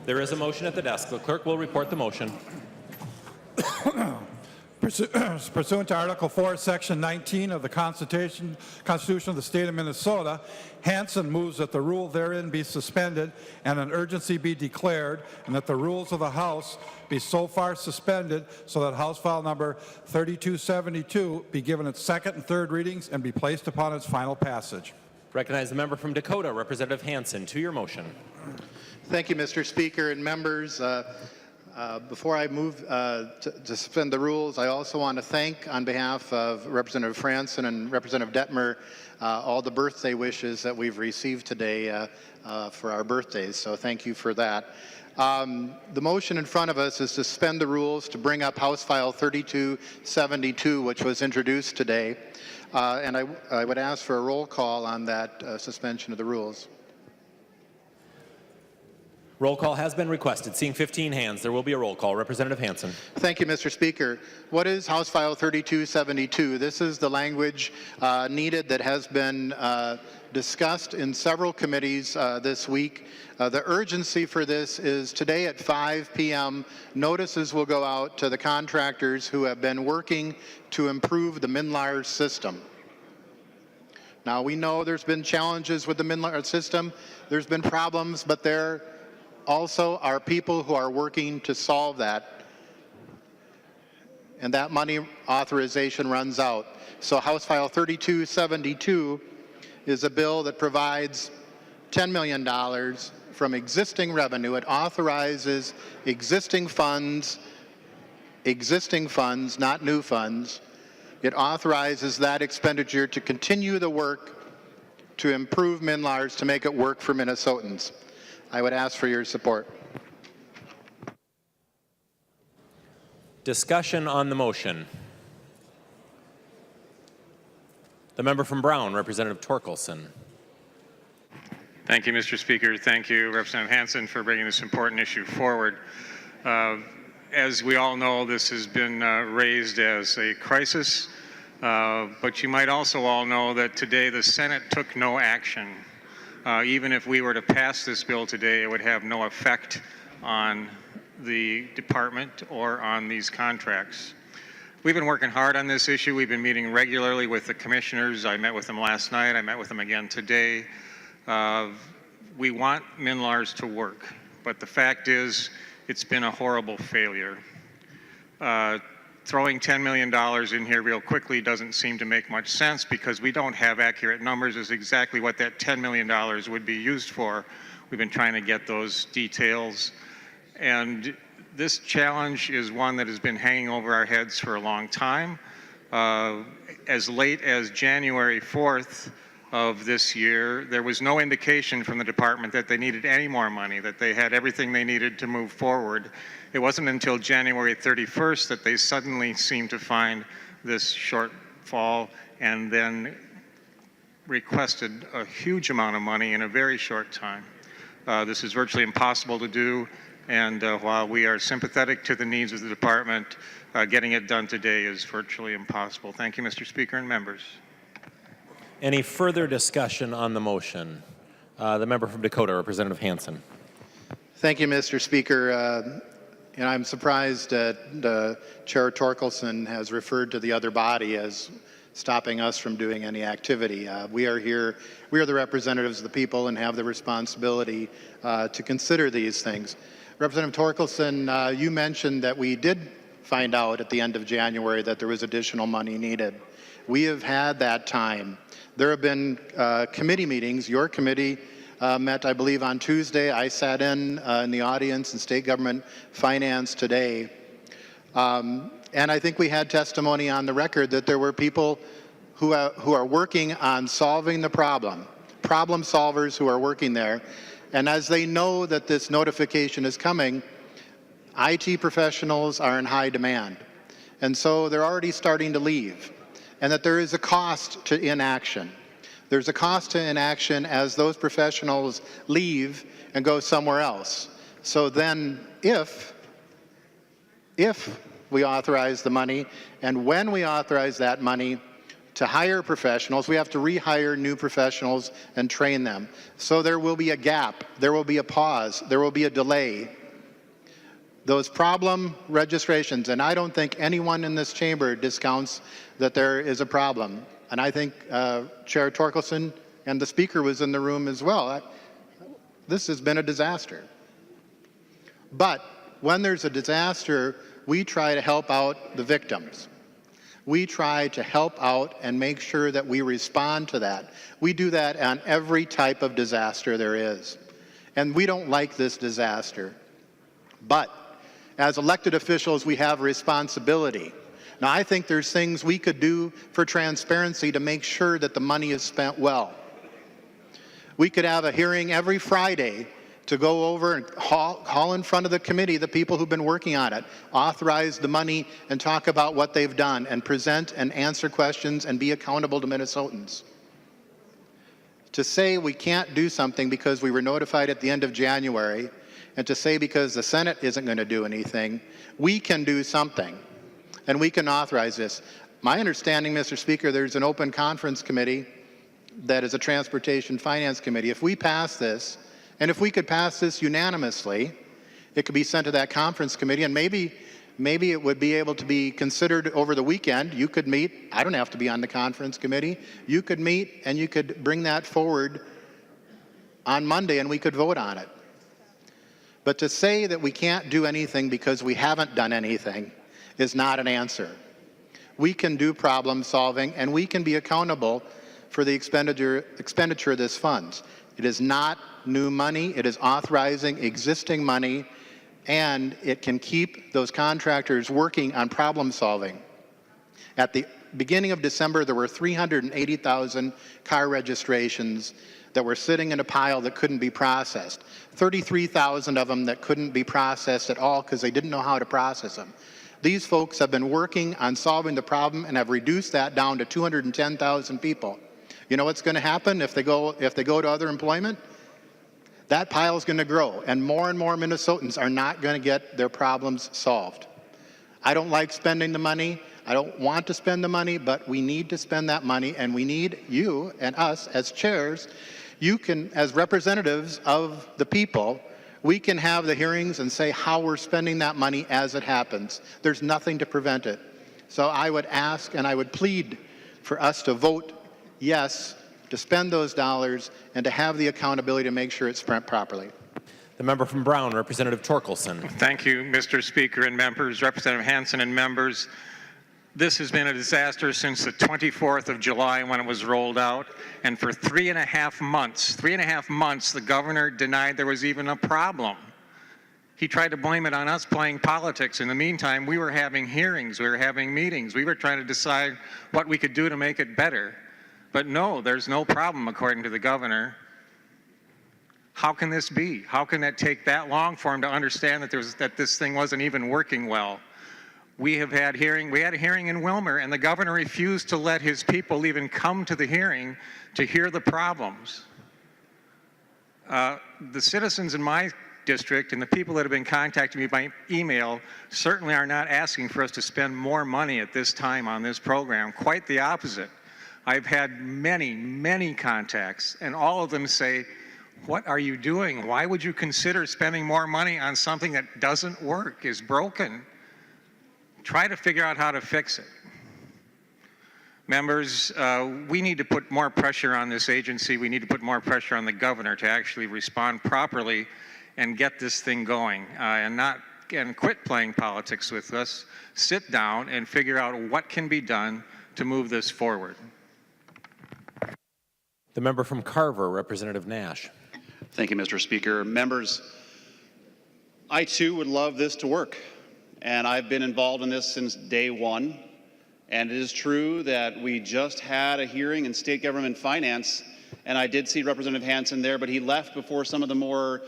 There is a motion at the desk. The clerk will report the motion. Pursuant to Article 4, Section 19 of the Constitution of the State of Minnesota, Hansen moves that the rule therein be suspended and an urgency be declared, and that the rules of the House be so far suspended so that House File Number 3272 be given its second and third readings and be placed upon its final passage. Recognize the member from Dakota, Representative Hansen, to your motion. Thank you, Mr. Speaker and members. Before I move to suspend the rules, I also want to thank, on behalf of Representative Franson and Representative Detmer, all the birthday wishes that we've received today for our birthdays. So thank you for that. The motion in front of us is to suspend the rules to bring up House File 3272, which was introduced today. And I would ask for a roll call on that suspension of the rules. Roll call has been requested. Seeing 15 hands, there will be a roll call. Representative Hansen. Thank you, Mr. Speaker. What is House File 3272? This is the language needed that has been discussed in several committees this week. The urgency for this is today at 5 p.m. notices will go out to the contractors who have been working to improve the MNLARS system. Now, we know there's been challenges with the MNLARS system. There's been problems, but there also are people who are working to solve that. And that money authorization runs out. So House File 3272 is a bill that provides $10 million from existing revenue. It authorizes existing funds, not new funds. It authorizes that expenditure to continue the work to improve MNLARS to make it work for Minnesotans. I would ask for your support. Discussion on the motion. The member from Brown, Representative Torkelson. Thank you, Mr. Speaker. Thank you, Representative Hansen, for bringing this important issue forward. As we all know, this has been raised as a crisis, but you might also all know that today the Senate took no action. Even if we were to pass this bill today, it would have no effect on the department or on these contracts. We've been working hard on this issue. We've been meeting regularly with the commissioners. I met with them last night. I met with them again today. We want MNLARS to work, but the fact is it's been a horrible failure. Throwing $10 million in here real quickly doesn't seem to make much sense because we don't have accurate numbers as exactly what that $10 million would be used for. We've been trying to get those details. And this challenge is one that has been hanging over our heads for a long time. As late as January 4th of this year, there was no indication from the department that they needed any more money, that they had everything they needed to move forward. It wasn't until January 31st that they suddenly seemed to find this shortfall and then requested a huge amount of money in a very short time. This is virtually impossible to do, and while we are sympathetic to the needs of the department, getting it done today is virtually impossible. Thank you, Mr. Speaker and members. Any further discussion on the motion? The member from Dakota, Representative Hansen. Thank you, Mr. Speaker. And I'm surprised that Chair Torkelson has referred to the other body as stopping us from doing any activity. We are here, we are the representatives of the people and have the responsibility to consider these things. Representative Torkelson, you mentioned that we did find out at the end of January that there was additional money needed. We have had that time. There have been committee meetings. Your committee met, I believe, on Tuesday. I sat in the audience in State Government Finance today. And I think we had testimony on the record that there were people who are working on solving the problem solvers who are working there. And as they know that this notification is coming, IT professionals are in high demand. And so they're already starting to leave. And that there is a cost to inaction. There's a cost to inaction as those professionals leave and go somewhere else. So then if we authorize the money and when we authorize that money to hire professionals, we have to rehire new professionals and train them. So there will be a gap, there will be a pause, there will be a delay. those problem registrations, and I don't think anyone in this chamber discounts that there is a problem. And I think Chair Torkelson and the Speaker was in the room as well. This has been a disaster. But when there's a disaster, we try to help out the victims. We try to help out and make sure that we respond to that. We do that on every type of disaster there is. And we don't like this disaster. But as elected officials, we have a responsibility. Now, I think there's things we could do for transparency to make sure that the money is spent well. We could have a hearing every Friday to go over and haul in front of the committee the people who've been working on it, authorize the money and talk about what they've done and present and answer questions and be accountable to Minnesotans. To say we can't do something because we were notified at the end of January, and to say because the Senate isn't going to do anything, we can do something and we can authorize this. My understanding, Mr. Speaker, there's an open conference committee that is a Transportation Finance Committee. If we pass this, and if we could pass this unanimously, it could be sent to that conference committee, and maybe it would be able to be considered over the weekend. You could meet. I don't have to be on the conference committee. You could meet, and you could bring that forward on Monday, and we could vote on it. But to say that we can't do anything because we haven't done anything is not an answer. We can do problem solving, and we can be accountable for the expenditure of this funds. It is not new money. It is authorizing existing money, and it can keep those contractors working on problem solving. At the beginning of December, there were 380,000 car registrations that were sitting in a pile that couldn't be processed. 33,000 of them that couldn't be processed at all because they didn't know how to process them. These folks have been working on solving the problem and have reduced that down to 210,000 people. You know what's going to happen if they go to other employment? That pile is going to grow, and more Minnesotans are not going to get their problems solved. I don't like spending the money. I don't want to spend the money, but we need to spend that money, and we need you and us as chairs. You can, as representatives of the people, we can have the hearings and say how we're spending that money as it happens. There's nothing to prevent it. So I would ask and I would plead for us to vote yes, to spend those dollars and to have the accountability to make sure it's spent properly. The member from Brown, Representative Torkelson. Thank you, Mr. Speaker and members, Representative Hansen and members. This has been a disaster since the 24th of July when it was rolled out, and for 3.5 months, the governor denied there was even a problem. He tried to blame it on us playing politics. In the meantime, we were having hearings, we were having meetings, we were trying to decide what we could do to make it better. But no, there's no problem, according to the governor. How can this be? How can that take that long for him to understand that this thing wasn't even working well? We had a hearing in Wilmer, and the governor refused to let his people even come to the hearing to hear the problems. The citizens in my district and the people that have been contacting me by email certainly are not asking for us to spend more money at this time on this program. Quite the opposite. I've had many contacts, and all of them say, what are you doing? Why would you consider spending more money on something that doesn't work, is broken? Try to figure out how to fix it. Members, we need to put more pressure on this agency. We need to put more pressure on the governor to actually respond properly and get this thing going, and quit playing politics with us. Sit down and figure out what can be done to move this forward. The member from Carver, Representative Nash. Thank you, Mr. Speaker. Members, I too would love this to work, and I've been involved in this since day one. And it is true that we just had a hearing in State Government Finance, and I did see Representative Hansen there, but he left before some of the more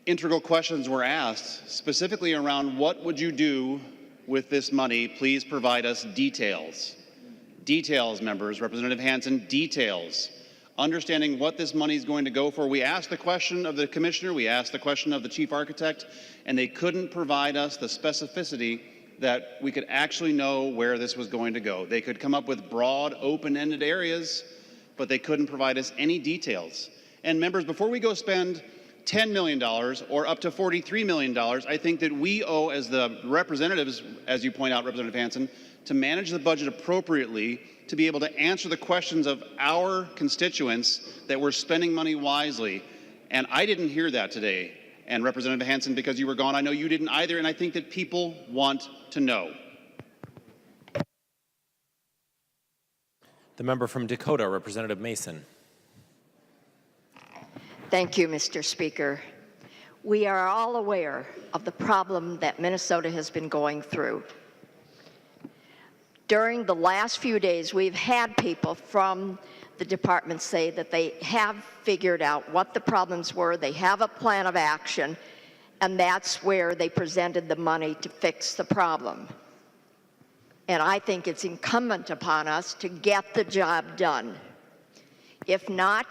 integral questions were asked, specifically around what would you do with this money? Please provide us details. Details, members. Representative Hansen, details. Understanding what this money is going to go for. We asked the question of the commissioner, we asked the question of the chief architect, and they couldn't provide us the specificity that we could actually know where this was going to go. They could come up with broad, open-ended areas, but they couldn't provide us any details. And members, before we go spend $10 million or up to $43 million, I think that we owe, as the representatives, as you point out, Representative Hansen, to manage the budget appropriately, to be able to answer the questions of our constituents that we're spending money wisely. And I didn't hear that today. And Representative Hansen, because you were gone, I know you didn't either, and I think that people want to know. The member from Dakota, Representative Mason. Thank you, Mr. Speaker. We are all aware of the problem that Minnesota has been going through. During the last few days, we've had people from the department say that they have figured out what the problems were, they have a plan of action, and that's where they presented the money to fix the problem. And I think it's incumbent upon us to get the job done. If not,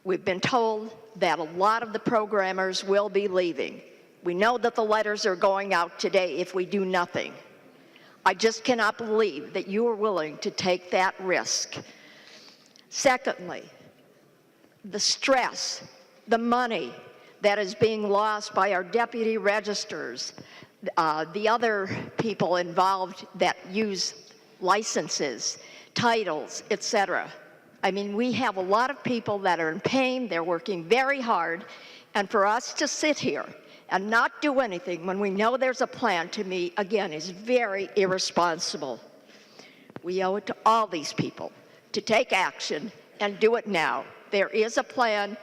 we've been told that a lot of the programmers will be leaving. We know that the letters are going out today if we do nothing. I just cannot believe that you are willing to take that risk. Secondly, the stress, the money that is being lost by our deputy registers, the other people involved that use licenses, titles, etc. I mean, we have a lot of people that are in pain, they're working very hard, and for us to sit here and not do anything when we know there's a plan, to me, again, is very irresponsible. We owe it to all these people to take action and do it now. There is a plan.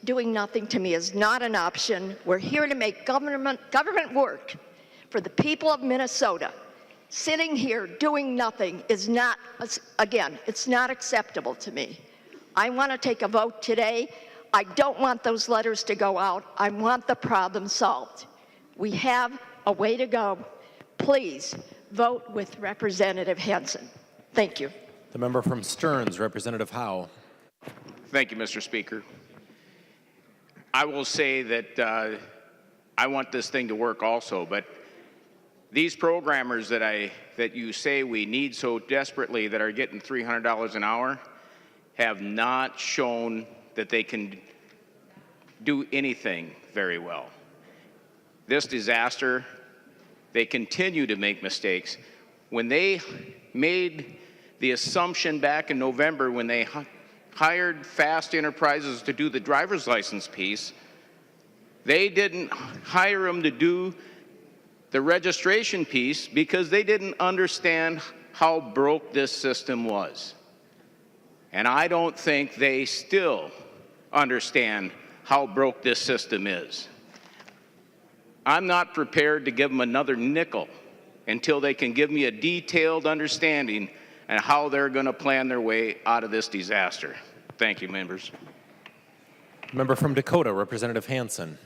Doing nothing, to me, is not an option. We're here to make government work for the people of Minnesota. Sitting here doing nothing is not, again, it's not acceptable to me. I want to take a vote today. I don't want those letters to go out. I want the problem solved. We have a way to go. Please vote with Representative Hansen. Thank you. The member from Stearns, Representative Howe. Thank you, Mr. Speaker. I will say that I want this thing to work also, but these programmers that you say we need so desperately that are getting $300 an hour have not shown that they can do anything very well. This disaster, they continue to make mistakes. When they made the assumption back in November when they hired Fast Enterprises to do the driver's license piece, they didn't hire them to do the registration piece because they didn't understand how broke this system was. And I don't think they still understand how broke this system is. I'm not prepared to give them another nickel until they can give me a detailed understanding and how they're going to plan their way out of this disaster. Thank you, members. Member from Dakota, Representative Hansen.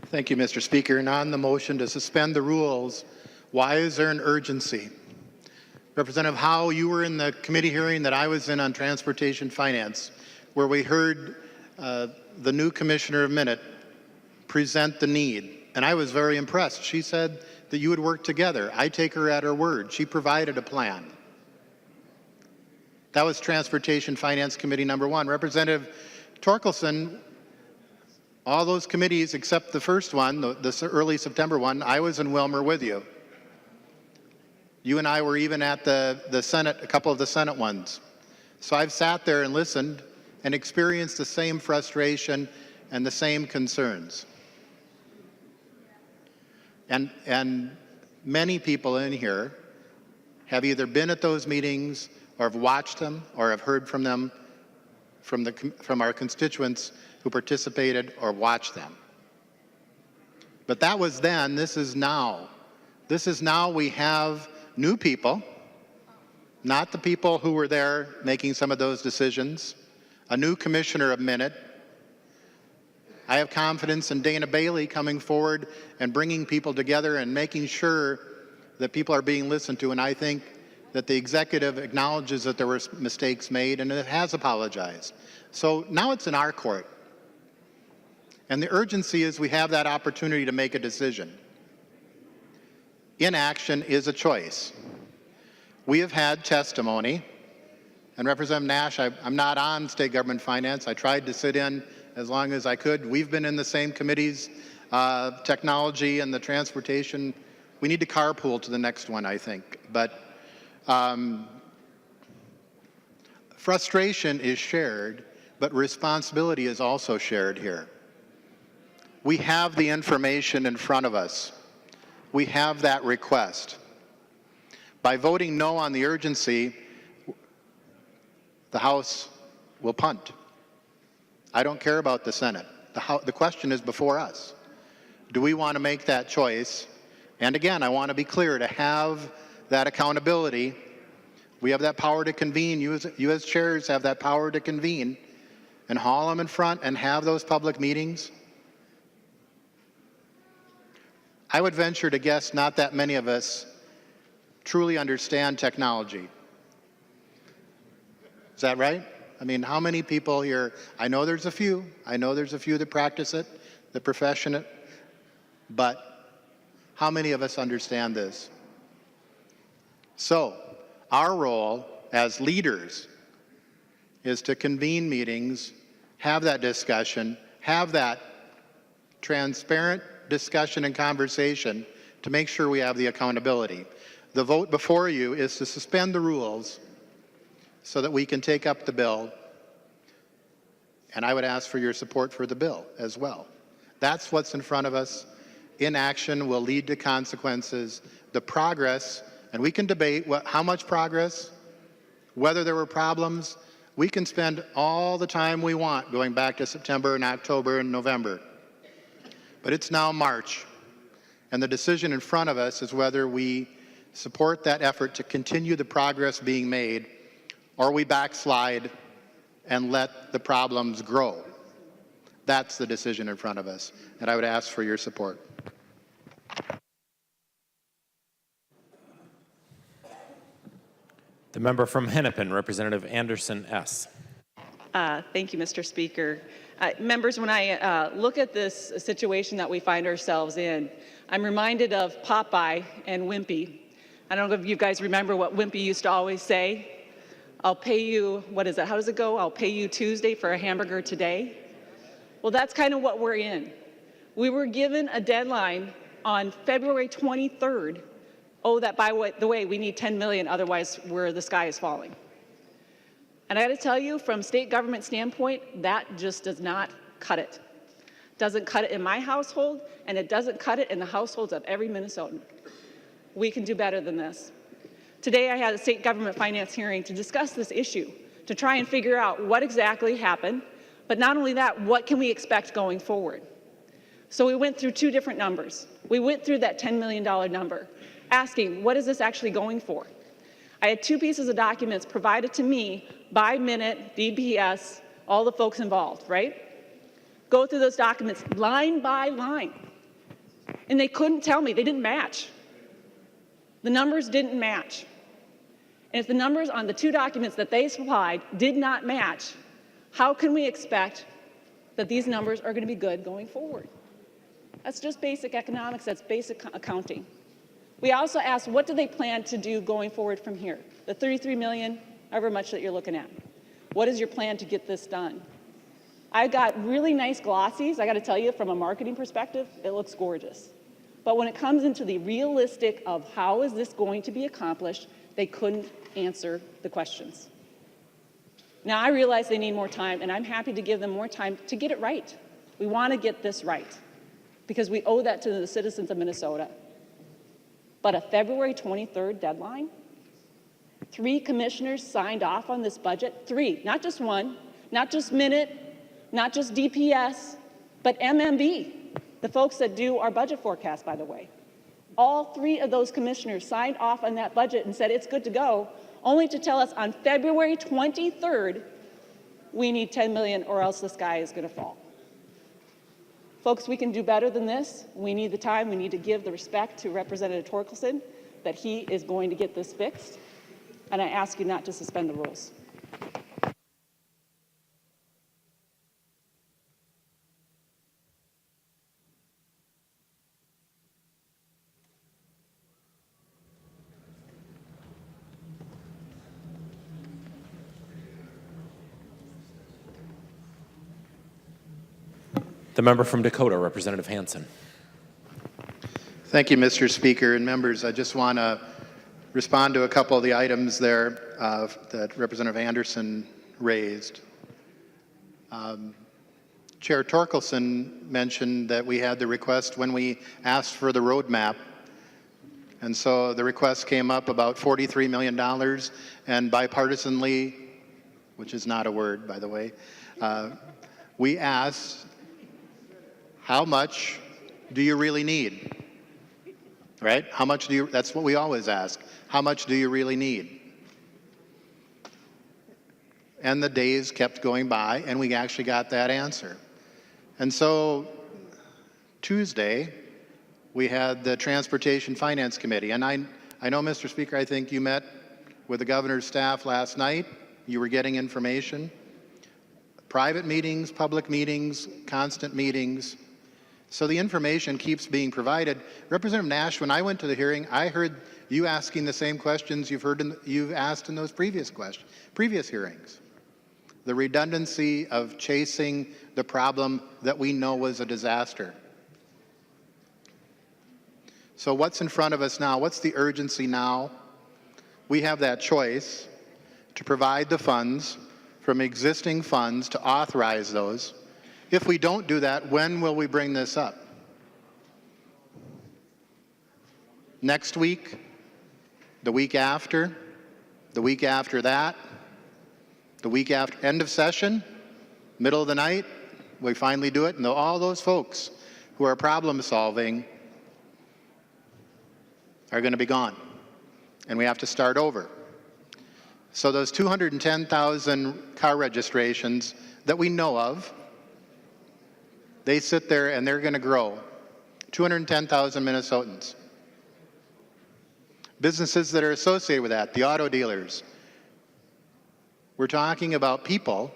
Thank you, Mr. Speaker. And on the motion to suspend the rules, why is there an urgency? Representative Howe, you were in the committee hearing that I was in on transportation finance, where we heard the new commissioner of Minute present the need. And I was very impressed. She said that you would work together. I take her at her word. She provided a plan. That was Transportation Finance Committee number one. Representative Torkelson, all those committees except the first one, the early September one, I was in Wilmer with you. You and I were even at the Senate, a couple of the Senate ones. So I've sat there and listened and experienced the same frustration and the same concerns. And many people in here have either been at those meetings or have watched them or have heard from them from our constituents who participated or watched them. But that was then, this is now. This is now we have new people, not the people who were there making some of those decisions, a new commissioner of Minute. I have confidence in Dana Bailey coming forward and bringing people together and making sure that people are being listened to, and I think that the executive acknowledges that there were mistakes made and it has apologized. So now it's in our court. And the urgency is we have that opportunity to make a decision. Inaction is a choice. We have had testimony, and Representative Nash, I'm not on state government finance. I tried to sit in as long as I could. We've been in the same committees, technology and the transportation. We need to carpool to the next one, I think. But frustration is shared, but responsibility is also shared here. We have the information in front of us. We have that request. By voting no on the urgency, the House will punt. I don't care about the Senate. The question is before us. Do we want to make that choice? And again, I want to be clear, to have that accountability, we have that power to convene. You as chairs have that power to convene and haul them in front and have those public meetings. I would venture to guess not that many of us truly understand technology. Is that right? I mean, how many people here, I know there's a few that practice it, that profession it, but how many of us understand this? So, our role as leaders is to convene meetings, have that discussion, have that transparent discussion and conversation to make sure we have the accountability. The vote before you is to suspend the rules so that we can take up the bill, and I would ask for your support for the bill as well. That's what's in front of us. Inaction will lead to consequences. The progress, and we can debate how much progress, whether there were problems. We can spend all the time we want going back to September and October and November. But it's now March, and the decision in front of us is whether we support that effort to continue the progress being made, or we backslide and let the problems grow. That's the decision in front of us, and I would ask for your support. The member from Hennepin, Representative Anderson S. Thank you, Mr. Speaker. Members, when I look at this situation that we find ourselves in, I'm reminded of Popeye and Wimpy. I don't know if you guys remember what Wimpy used to always say. I'll pay you, what is it, how does it go? I'll pay you Tuesday for a hamburger today. Well, that's kind of what we're in. We were given a deadline on February 23rd. Oh, that by the way, we need 10 million, otherwise the sky is falling. And I got to tell you, from state government standpoint, that just does not cut it. Doesn't cut it in my household, and it doesn't cut it in the households of every Minnesotan. We can do better than this. Today I had a state government finance hearing to discuss this issue, to try and figure out what exactly happened, but not only that, what can we expect going forward? So we went through two different numbers. We went through that $10 million number, asking, what is this actually going for? I had two pieces of documents provided to me by Minute, DPS, all the folks involved, right? Go through those documents line by line. And they couldn't tell me, they didn't match. The numbers didn't match. And if the numbers on the two documents that they supplied did not match, how can we expect that these numbers are going to be good going forward? That's just basic economics, that's basic accounting. We also asked, what do they plan to do going forward from here? The 33 million, however much that you're looking at. What is your plan to get this done? I got really nice glossies. I got to tell you, from a marketing perspective, it looks gorgeous. But when it comes into the realistic of how is this going to be accomplished, they couldn't answer the questions. Now, I realize they need more time, and I'm happy to give them more time to get it right. We want to get this right, because we owe that to the citizens of Minnesota. But a February 23rd deadline? 3 commissioners signed off on this budget. 3, not just one, not just Minute, not just DPS, but MMB, the folks that do our budget forecast, by the way. All 3 of those commissioners signed off on that budget and said it's good to go, only to tell us on February 23rd, we need 10 million or else the sky is going to fall. Folks, we can do better than this. We need the time. We need to give the respect to Representative Torkelson that he is going to get this fixed. And I ask you not to suspend the rules. The member from Dakota, Representative Hansen. Thank you, Mr. Speaker. And members, I just want to respond to a couple of the items there that Representative Anderson raised. Chair Torkelson mentioned that we had the request when we asked for the roadmap. And so the request came up about $43 million, and bipartisanly, which is not a word, by the way, we asked, how much do you really need? Right? How much do you, that's what we always ask. How much do you really need? And the days kept going by, and we actually got that answer. And so Tuesday, we had the Transportation Finance Committee. And I know, Mr. Speaker, I think you met with the governor's staff last night. You were getting information. Private meetings, public meetings, constant meetings. So the information keeps being provided. Representative Nash, when I went to the hearing, I heard you asking the same questions you've asked in those previous hearings. The redundancy of chasing the problem that we know was a disaster. So what's in front of us now? What's the urgency now? We have that choice to provide the funds from existing funds, to authorize those. If we don't do that, when will we bring this up? Next week? The week after? The week after that? The week after end of session? Middle of the night? We finally do it, and all those folks who are problem solving are going to be gone, and we have to start over. So those 210,000 car registrations that we know of, they sit there and they're going to grow. 210,000 Minnesotans. Businesses that are associated with that, the auto dealers. We're talking about people,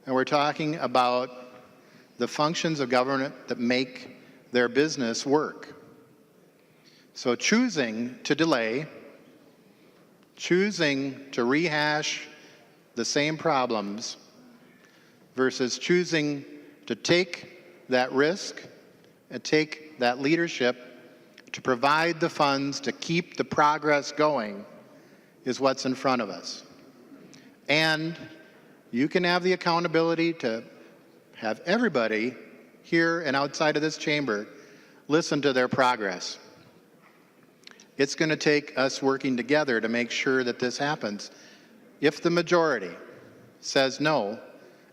and we're talking about the functions of government that make their business work. So choosing to delay, choosing to rehash the same problems versus choosing to take that risk and take that leadership to provide the funds to keep the progress going is what's in front of us. And you can have the accountability to have everybody here and outside of this chamber listen to their progress. It's going to take us working together to make sure that this happens. If the majority says no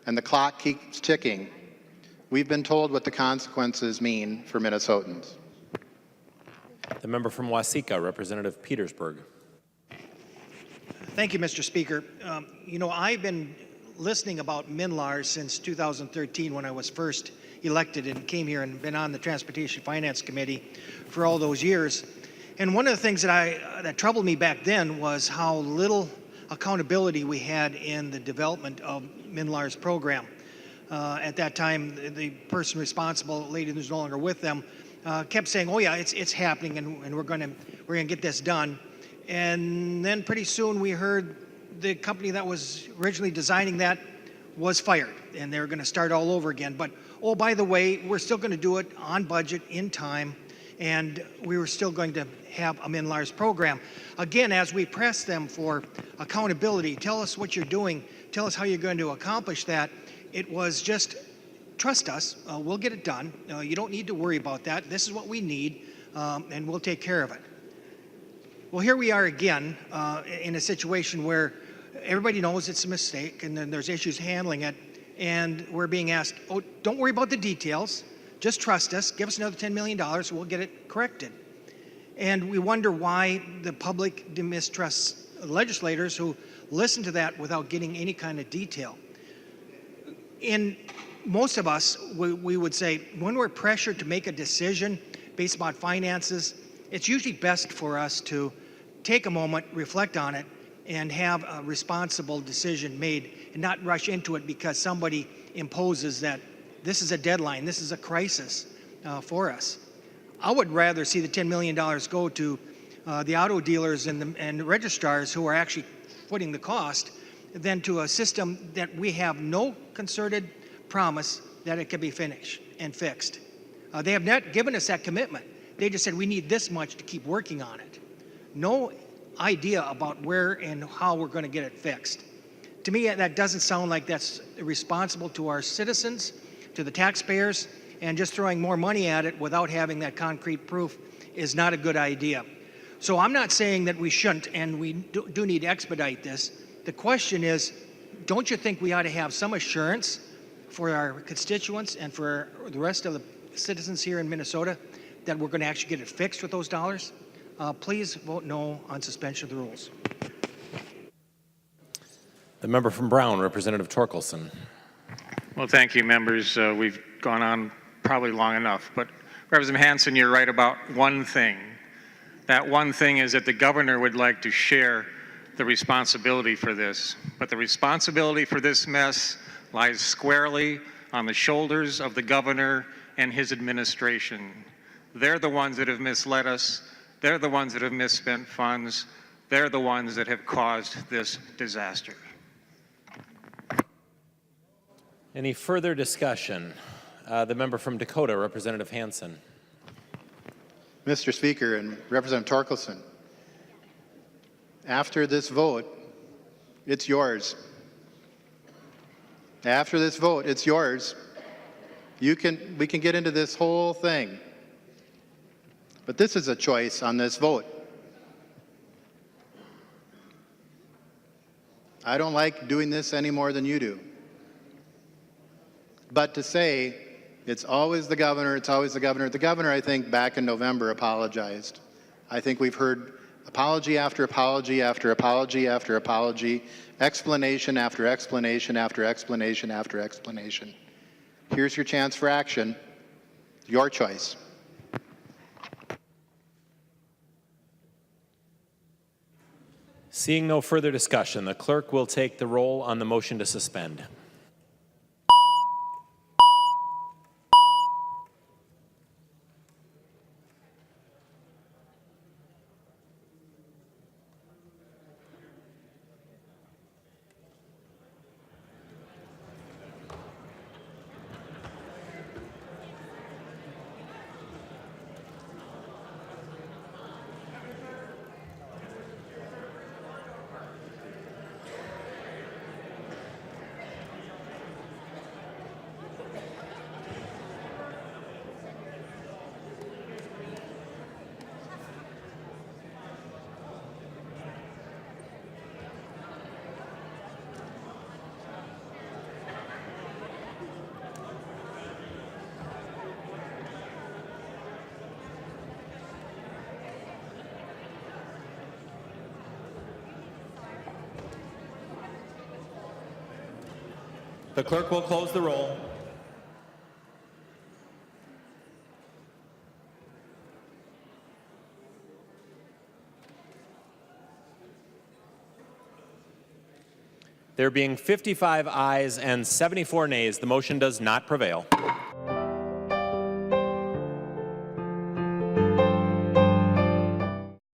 and the clock keeps ticking, we've been told what the consequences mean for Minnesotans. The member from Waseca, Representative Petersburg. Thank you, Mr. Speaker. You know, I've been listening about MNLARS since 2013 when I was first elected and came here and been on the Transportation Finance Committee for all those years. And one of the things that troubled me back then was how little accountability we had in the development of MNLARS program. At that time, the person responsible, the lady who's no longer with them, kept saying, "Oh yeah, it's happening, and we're gonna get this done." And then pretty soon we heard the company that was originally designing that was fired, and they were going to start all over again. But oh, by the way, we're still going to do it on budget, in time, and we were still going to have a MNLARS program. Again, as we press them for accountability, tell us what you're doing, tell us how you're going to accomplish that, it was just, trust us, we'll get it done. You don't need to worry about that. This is what we need, and we'll take care of it. Well, here we are again in a situation where everybody knows it's a mistake, and then there's issues handling it, and we're being asked, oh, don't worry about the details, just trust us, give us another $10 million, we'll get it corrected. And we wonder why the public mistrusts legislators who listen to that without getting any kind of detail. In most of us, we would say, when we're pressured to make a decision based upon finances, it's usually best for us to take a moment, reflect on it, and have a responsible decision made and not rush into it because somebody imposes that this is a deadline, this is a crisis for us. I would rather see the $10 million go to the auto dealers and registrars who are actually footing the cost than to a system that we have no concerted promise that it can be finished. and fixed. They have not given us that commitment. They just said we need this much to keep working on it. No idea about where and how we're going to get it fixed. To me, that doesn't sound like that's responsible to our citizens, to the taxpayers, and just throwing more money at it without having that concrete proof is not a good idea. So I'm not saying that we shouldn't, and we do need to expedite this. The question is, don't you think we ought to have some assurance for our constituents and for the rest of the citizens here in Minnesota that we're going to actually get it fixed with those dollars? Please vote no on suspension of the rules. The member from Brown, Representative Torkelson. Well, thank you, members. We've gone on probably long enough, but Representative Hansen, you're right about one thing. That one thing is that the governor would like to share the responsibility for this, but the responsibility for this mess lies squarely on the shoulders of the governor and his administration. They're the ones that have misled us. They're the ones that have misspent funds. They're the ones that have caused this disaster. Any further discussion? The member from Dakota, Representative Hansen. Mr. Speaker and Representative Torkelson, after this vote, it's yours. After this vote, it's yours. We can get into this whole thing. But this is a choice on this vote. I don't like doing this any more than you do. But to say it's always the governor, it's always the governor. The governor, I think, back in November apologized. I think we've heard apology after apology after apology after apology, explanation after explanation after explanation after explanation. Here's your chance for action. Your choice. Seeing no further discussion, the clerk will take the roll on the motion to suspend. The clerk will close the roll. There being 55 ayes and 74 nays, the motion does not prevail.